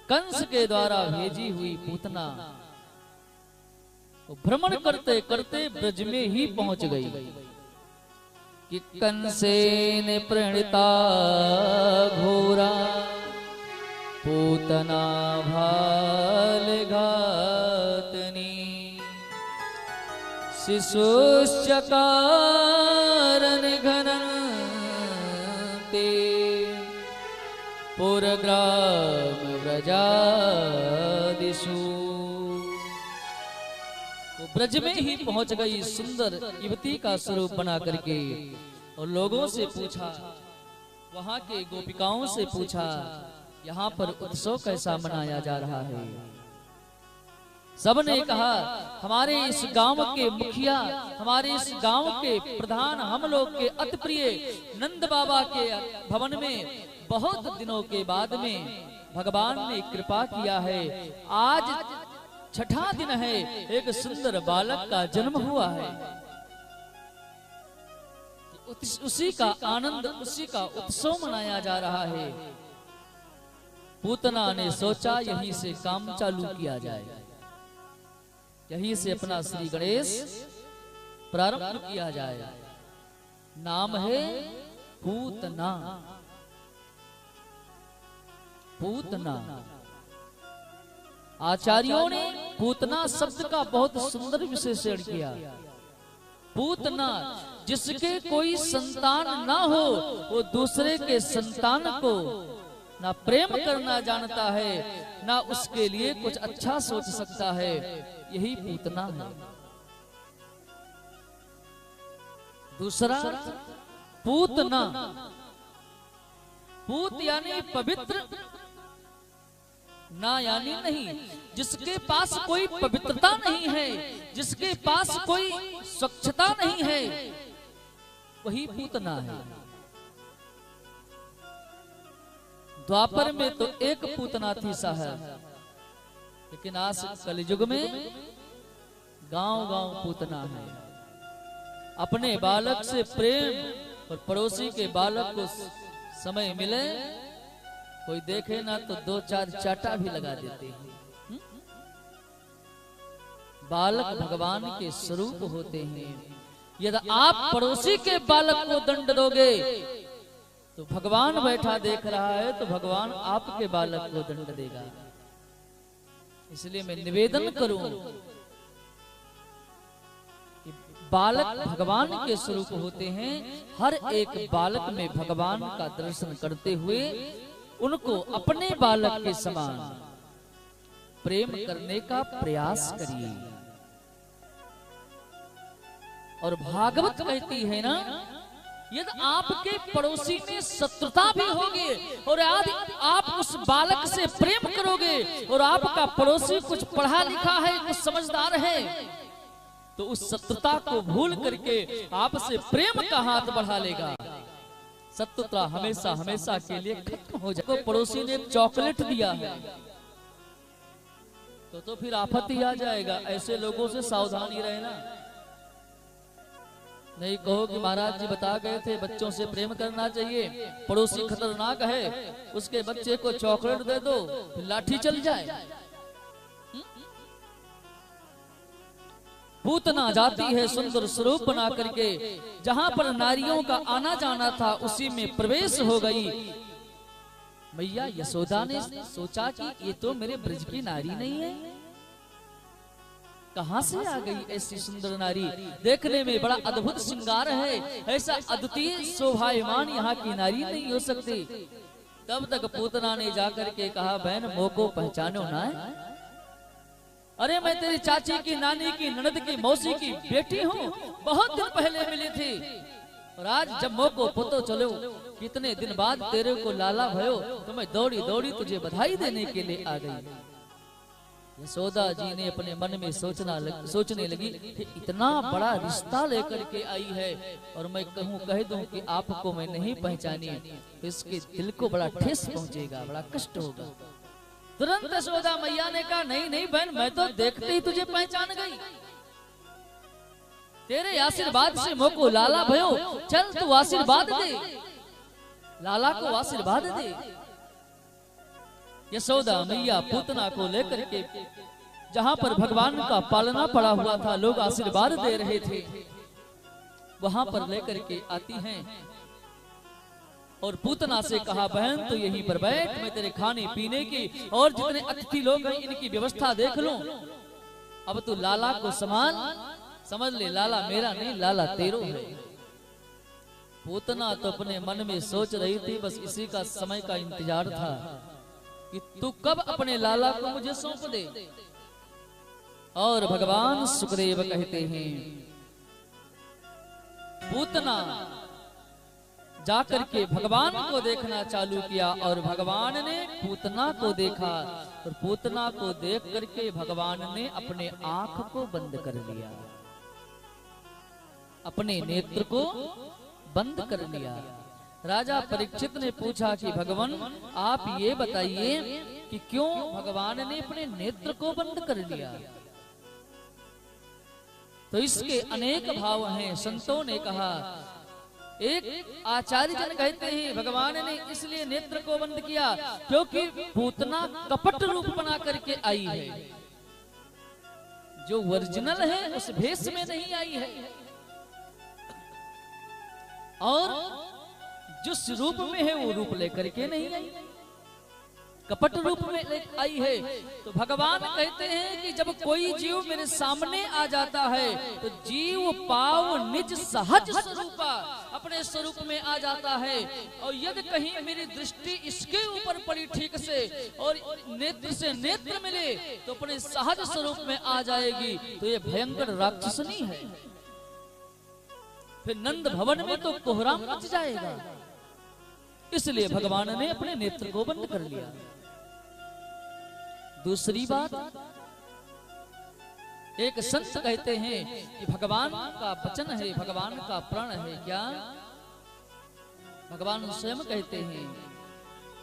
कंस के द्वारा भेजी हुई पूतना भ्रमण करते करते ब्रज में ही पहुंच गई कि कंसेन प्रणीता घोरा पूतना भाल घातनी शिशुश्चकारन घनन ते पुरग्राम व्रजादिषु। ब्रज में ही पहुंच गई सुंदर युवती का स्वरूप बना करके और लोगों से पूछा, वहां के गोपिकाओं से पूछा, यहाँ पर उत्सव कैसा मनाया जा रहा है। सबने कहा हमारे इस गांव के मुखिया, हमारे इस गांव के प्रधान, हम लोग के अति प्रिय नंद बाबा के भवन में बहुत दिनों के बाद में भगवान ने कृपा किया है। आज छठा दिन है, एक सुंदर बालक का जन्म हुआ है। उसी का आनंद, उसी का उत्सव मनाया जा रहा है। पूतना ने सोचा यहीं से काम चालू किया जाए, यहीं से अपना श्री गणेश प्रारंभ किया जाए। नाम है पूतना। पूतना आचार्यों ने पूतना शब्द का बहुत सुंदर विशेषण किया। पूतना जिसके कोई संतान ना हो वो दूसरे के संतान को ना प्रेम करना जानता है, ना उसके लिए कुछ अच्छा सोच सकता है, यही पूतना है। दूसरा पूतना, पूत यानी पवित्र, ना यानी नहीं। जिसके पास कोई पवित्रता नहीं है, जिसके पास कोई स्वच्छता नहीं है, वही पूतना है। द्वापर में तो एक पूतना थी साहब, लेकिन आज कलयुग में गांव-गांव पूतना है। अपने बालक से प्रेम और पड़ोसी के बालक को समय मिले, कोई देखे ना तो 2-4 चाटा भी लगा देते हैं। बालक भगवान के स्वरूप होते हैं। यदि आप पड़ोसी के बालक को दंड दोगे तो भगवान बैठा देख रहा है, तो भगवान आपके बालक को दंड देगा। इसलिए मैं निवेदन करूं कि बालक भगवान के स्वरूप होते हैं। हर एक बालक में भगवान का दर्शन करते हुए उनको अपने बालक के समान प्रेम करने का प्रयास करिए। और भागवत कहती है ना, यदि आपके पड़ोसी में शत्रुता भी होगी और यदि आप उस बालक से प्रेम करोगे और आपका पड़ोसी कुछ पढ़ा लिखा है, कुछ समझदार है, तो उस शत्रुता को भूल करके आपसे प्रेम का हाथ बढ़ा लेगा। शत्रुता हमेशा हमेशा के लिए खत्म हो जाएगा। पड़ोसी ने एक चॉकलेट दिया है तो फिर आफत ही आ जाएगा। ऐसे लोगों से सावधानी रहना। नहीं कहो कि महाराज जी बता गए थे बच्चों से प्रेम करना चाहिए, पड़ोसी खतरनाक है, उसके बच्चे को चॉकलेट दे दो फिर लाठी चल जाए। पूतना जाती है सुंदर स्वरूप बना करके, जहां पर नारियों का आना जाना था उसी में प्रवेश हो गई। मैया यशोदा ने सोचा कि ये तो मेरे ब्रज की नारी नहीं है, कहां से आ गई ऐसी सुंदर नारी। देखने में बड़ा अद्भुत श्रृंगार है, ऐसा अद्वितीय शोभायमान यहाँ की नारी नहीं हो सकती। तब तक पूतना ने जाकर के कहा, बहन मोह को पहचानो ना है? अरे मैं तेरी चाची की, नानी की, ननद की, मौसी की बेटी हूँ, बहुत दिन पहले मिली थी और आज जब मोह को पतो चलो कितने दिन बाद तेरे को लाला भयो, तो मैं दौड़ी दौड़ी तुझे बधाई देने के लिए आ गई। यशोदा जी ने अपने मन में सोचने लगी कि इतना बड़ा रिश्ता लेकर के आई है और मैं कह दूं कि आपको मैं नहीं पहचानी तो इसके दिल को बड़ा ठेस पहुंचेगा, बड़ा कष्ट होगा। तुरंत यशोदा मैया ने कहा, नहीं नहीं बहन, मैं तो देखते ही तुझे पहचान गई, तेरे आशीर्वाद से मोह को लाला भयो, चल तू आशीर्वाद दे, लाला को आशीर्वाद दे। यशोदा मैया पूतना को लेकर के जहां पर भगवान का पालना पड़ा हुआ था, लोग आशीर्वाद दे रहे थे, वहां पर लेकर के आती हैं और पूतना से कहा, बहन तो यहीं पर बैठ, मैं तेरे खाने पीने की और जितने अतिथि लोग हैं इनकी व्यवस्था देख लूं। अब तू लाला को समान समझ ले, लाला मेरा नहीं, लाला तेरो है। पूतना तो अपने मन में सोच रही थी, बस इसी का समय का इंतजार था कि तू कब अपने लाला को मुझे सौंप दे। और भगवान सुखदेव कहते हैं, पूतना जाकर के भगवान को देखना चालू किया और भगवान ने पूतना को देखा और पूतना को देख करके भगवान ने अपने आंख को बंद कर लिया, अपने नेत्र को बंद कर लिया। राजा परीक्षित ने पूछा कि भगवान आप ये बताइए कि क्यों भगवान ने अपने नेत्र को बंद कर लिया। तो इसके अनेक भाव हैं। संतों ने कहा, एक आचार्य जन कहते हैं भगवान ने इसलिए नेत्र को बंद किया क्योंकि पूतना कपट रूप बना करके आई है, जो ओरिजिनल है उस भेष में नहीं आई है, और जिस रूप में है वो रूप लेकर के नहीं आई, कपट रूप में आई है। तो भगवान कहते हैं कि जब कोई जीव मेरे सामने आ जाता है तो जीव पाव निज सहज स्वरूप अपने स्वरूप में आ जाता है, और यदि कहीं मेरी दृष्टि इसके ऊपर पड़ी ठीक से और नेत्र से नेत्र मिले तो अपने सहज स्वरूप में आ जाएगी। तो ये भयंकर राक्षसनी है, फिर नंद भवन में तो कोहराम मच जाएगा। इसलिए भगवान ने अपने नेत्र को बंद कर लिया। दूसरी बात, एक संत कहते हैं कि भगवान का वचन है, भगवान का प्रण है। क्या? भगवान स्वयं कहते हैं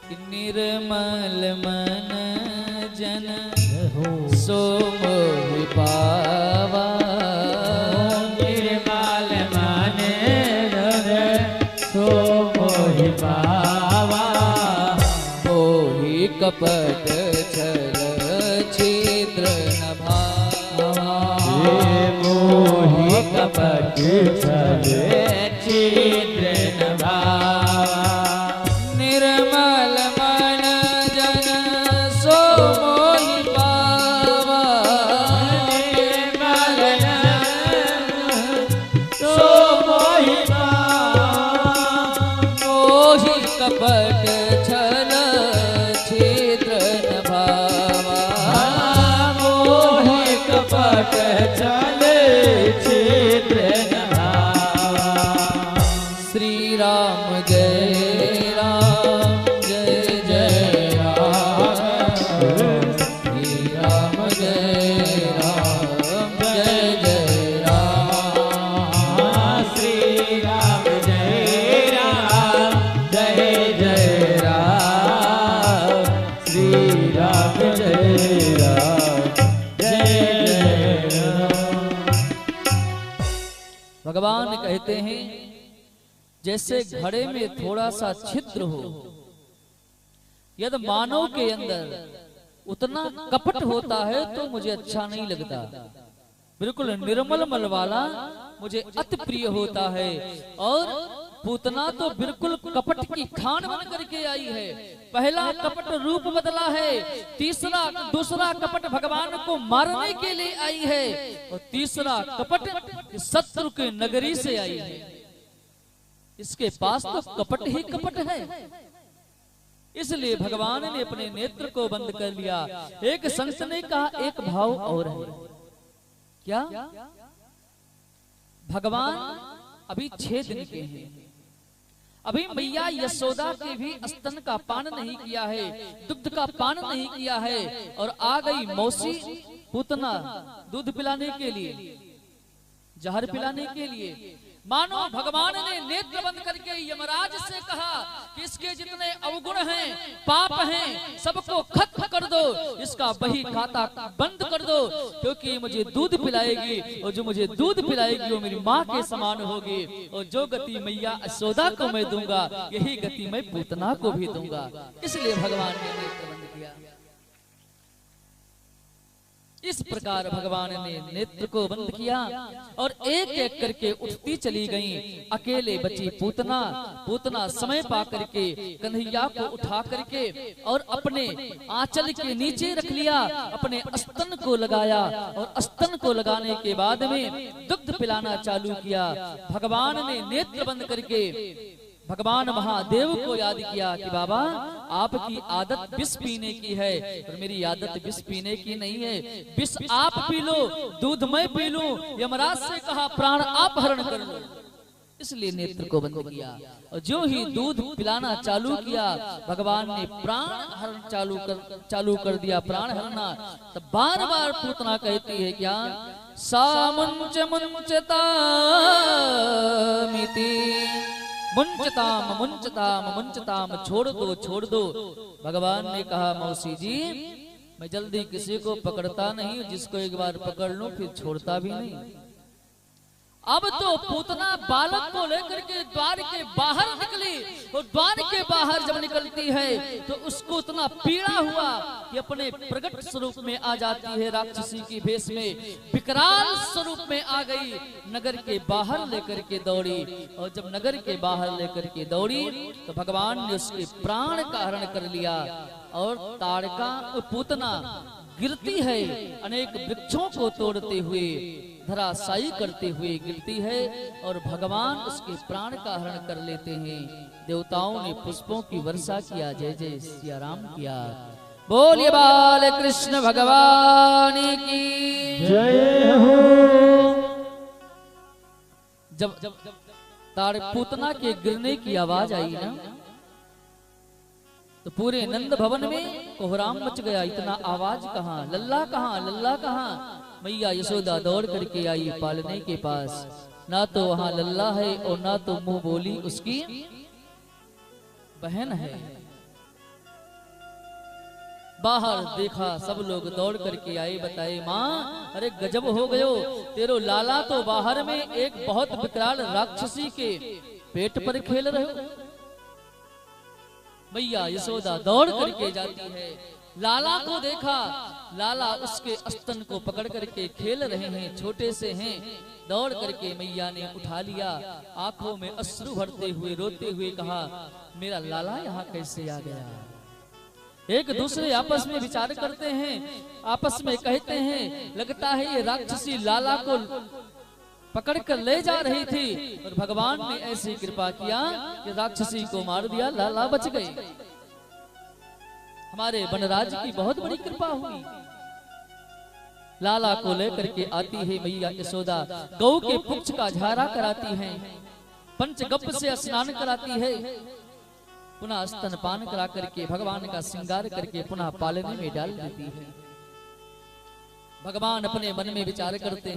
कि निर्मल मन जन सो मोहि पावा, निर्मल मन जन सो मोहि पावा, मोहि कपट छल छिद्र न भावा, मोहि कपट छल छिद्र न भावा, निर्मल मन जन सो मोहि पावा, निर्मल मन सो मोहि पावा, मोहि कपट छल छिद्र न भावा, मोहि कपट छल छिद्र न भावा। श्री राम जय राम जय जय राम, श्री राम जय राम जय जय राम, श्री राम जय राम जय जय राम, श्री राम जय राम जय जय राम। भगवान कहते हैं जैसे घड़े में थोड़ा सा छिद्र हो, यदि मानव के अंदर उतना कपट होता है तो मुझे अच्छा नहीं लगता। बिल्कुल निर्मल मल वाला मुझे अति प्रिय होता है। और पूतना तो बिल्कुल कपट की खान बन करके आई है। पहला कपट रूप बदला है, दूसरा कपट भगवान को मारने के लिए आई है, और तीसरा कपट शत्रु के नगरी से आई है। इसके पास तो कपट ही कपट है। इसलिए भगवान ने अपने नेत्र को बंद कर लिया। एक संत ने कहा एक भाव और है। क्या? भगवान अभी 6 दिन के हैं, अभी मैया यशोदा के भी स्तन का पान नहीं किया है, दुग्ध का पान नहीं किया है, और आ गई मौसी पूतना दूध पिलाने के लिए, जहर पिलाने के लिए। मानो भगवान ने नेत्र बंद करके यमराज से कहा कि इसके जितने अवगुण हैं, पाप हैं, सबको खत्म कर दो, इसका बही खाता बंद कर दो, क्योंकि मुझे दूध पिलाएगी, और जो मुझे दूध पिलाएगी वो मेरी माँ के समान होगी, और जो गति मैया यशोदा को मैं दूंगा यही गति मैं पूतना को भी दूंगा। इसलिए भगवान ने नेत्र बंद किया। इस प्रकार भगवान ने नेत्र को बंद किया और एक एक करके उठती चली गईं। अकेले बची पूतना। पूतना समय पा करके कन्हैया को उठा करके और अपने आंचल के नीचे रख लिया, अपने स्तन को लगाया और स्तन को लगाने के बाद में दुग्ध पिलाना चालू किया। भगवान ने नेत्र बंद करके भगवान महादेव को याद किया कि बाबा आपकी आदत विष पीने की है और मेरी आदत विष पीने की नहीं है। विष आप पी लो, दूध मैं पी लूं। यमराज से कहा प्राण आप हरण कर लो, इसलिए नेत्र को बंद किया। और जो ही दूध पिलाना चालू किया भगवान ने प्राण हरण चालू कर दिया, प्राण हरना। तब बार बार पूतना कहती है क्या, सा मुंच मुंचता मिति मुंचताम मुंचताम मुंचताम, छोड़ दो। भगवान ने कहा मौसी जी मैं जल्दी किसी को पकड़ता नहीं, जिसको एक बार पकड़ लूं फिर छोड़ता भी नहीं। अब तो पूतना बालक को लेकर के द्वार के बाहर निकली और द्वार के बाहर जब निकलती है तो उसको इतना पीड़ा हुआ कि अपने प्रकट स्वरूप में आ जाती है, राक्षसी की भेष में विकराल स्वरूप में आ गई। नगर के बाहर लेकर के दौड़ी और जब नगर के बाहर लेकर के दौड़ी तो भगवान ने उसके प्राण का हरण कर लिया। और ताड़का और पूतना गिरती है, अनेक वृक्षों को तोड़ते हुए धराशायी करते हुए गिरती है और भगवान उसके प्राण का हरण कर लेते हैं। देवताओं ने पुष्पों की वर्षा किया, जय जय सिया राम किया। बोलिए बाल कृष्ण भगवान की जय हो। जब ताड़पूतना के गिरने की आवाज आई ना तो पूरे नंद भवन में कोहराम मच गया। इतना आवाज कहाँ, लल्ला कहाँ, लल्ला कहाँ। मैया यशोदा दौड़ करके आई पालने के पास। ना तो वहां लल्ला है और ना तो मुंह बोली उसकी बहन है। बाहर देखा, सब लोग दौड़ करके आए, बताए माँ अरे गजब हो गयो, तेरो लाला तो बाहर में एक बहुत विकराल राक्षसी के पेट पर खेल रहे हो। मैया यशोदा दौड़ करके जाती है, लाला को देखा, लाला उसके स्तन को पकड़ करके खेल रहे हैं, छोटे से हैं। दौड़ करके मैया ने उठा लिया, आंखों में अश्रु भरते हुए रोते हुए कहा मेरा लाला यहाँ कैसे आ गया। एक दूसरे आपस में विचार करते हैं, आपस में कहते हैं लगता है ये राक्षसी लाला को पकड़ कर ले जा रही थी और भगवान ने ऐसी कृपा किया कि राक्षसी को मार दिया, लाला बच गए। हमारे वनराज की बहुत बड़ी कृपा हुई। लाला को लेकर के आती है मैया यशोदा, गौ के पुच्छ का झारा कराती है, पंचगव्य से स्नान कराती है, पुनः स्तनपान करा करके भगवान का श्रृंगार करके पुनः पालने में डाल देती है। भगवान अपने मन में विचार करते हैं।